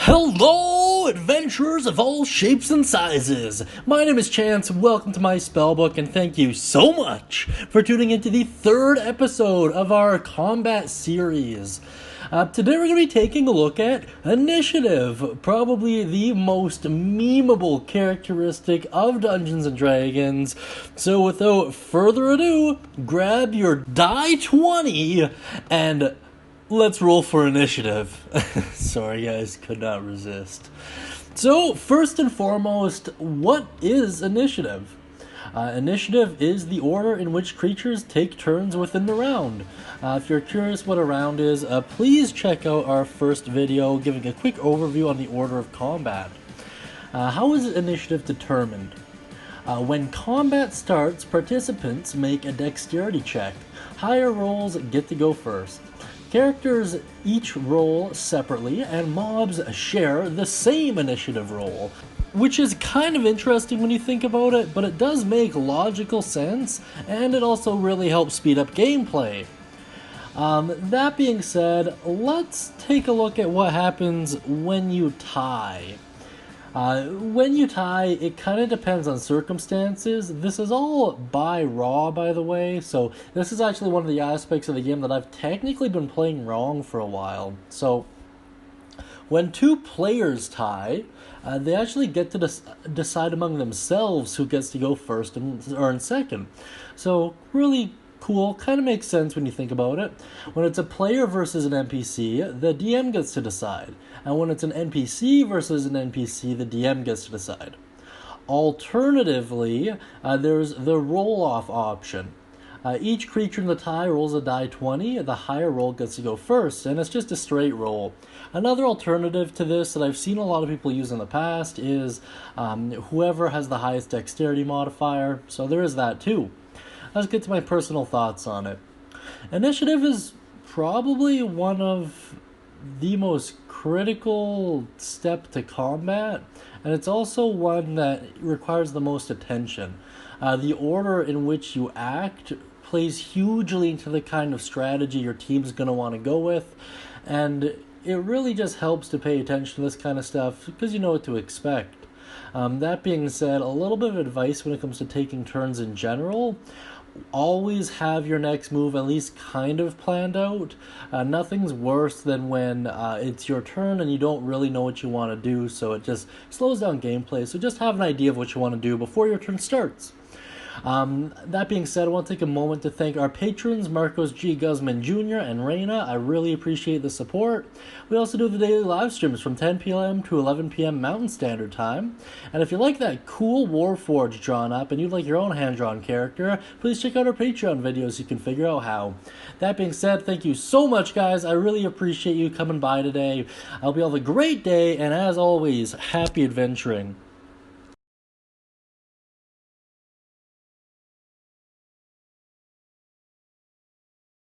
Hello, adventurers of all shapes and sizes! My name is Chance, welcome to my Spellbook, and thank you so much for tuning into the third episode of our combat series. Today we're going to be taking a look at initiative, probably the most memeable characteristic of Dungeons & Dragons. So without further ado, grab your die 20 and let's roll for initiative. Sorry guys, could not resist. So, first and foremost, what is initiative? Initiative is the order in which creatures take turns within the round. If you're curious what a round is, please check out our first video giving a quick overview on the order of combat. How is initiative determined? When combat starts, participants make a dexterity check. Higher rolls get to go first. Characters each roll separately, and mobs share the same initiative roll, which is kind of interesting when you think about it, but it does make logical sense, and it also really helps speed up gameplay. That being said, let's take a look at what happens when you tie. When you tie, it kind of depends on circumstances. This is all by raw, by the way, so this is actually one of the aspects of the game that I've technically been playing wrong for a while. So, when two players tie, they actually get to decide among themselves who gets to go first or in second. So, really cool, kind of makes sense when you think about it. When it's a player versus an NPC, the DM gets to decide. And when it's an NPC versus an NPC, the DM gets to decide. Alternatively, there's the roll-off option. Each creature in the tie rolls a die 20, the higher roll gets to go first, and it's just a straight roll. Another alternative to this that I've seen a lot of people use in the past is whoever has the highest dexterity modifier, so there is that too. Let's get to my personal thoughts on it. Initiative is probably one of the most critical step to combat, and it's also one that requires the most attention. The order in which you act plays hugely into the kind of strategy your team's going to want to go with, and it really just helps to pay attention to this kind of stuff because you know what to expect. That being said, a little bit of advice when it comes to taking turns in general: always have your next move at least kind of planned out. Nothing's worse than when it's your turn and you don't really know what you want to do, so it just slows down gameplay. So just have an idea of what you want to do before your turn starts. That being said, I want to take a moment to thank our patrons, Marcos G. Guzman Jr. and Reina. I really appreciate the support. We also do the daily live streams from 10 p.m. to 11 p.m. Mountain Standard Time. And if you like that cool Warforged drawn up and you'd like your own hand-drawn character, please check out our Patreon videos so you can figure out how. That being said, thank you so much, guys. I really appreciate you coming by today. I hope you all have a great day, and as always, happy adventuring.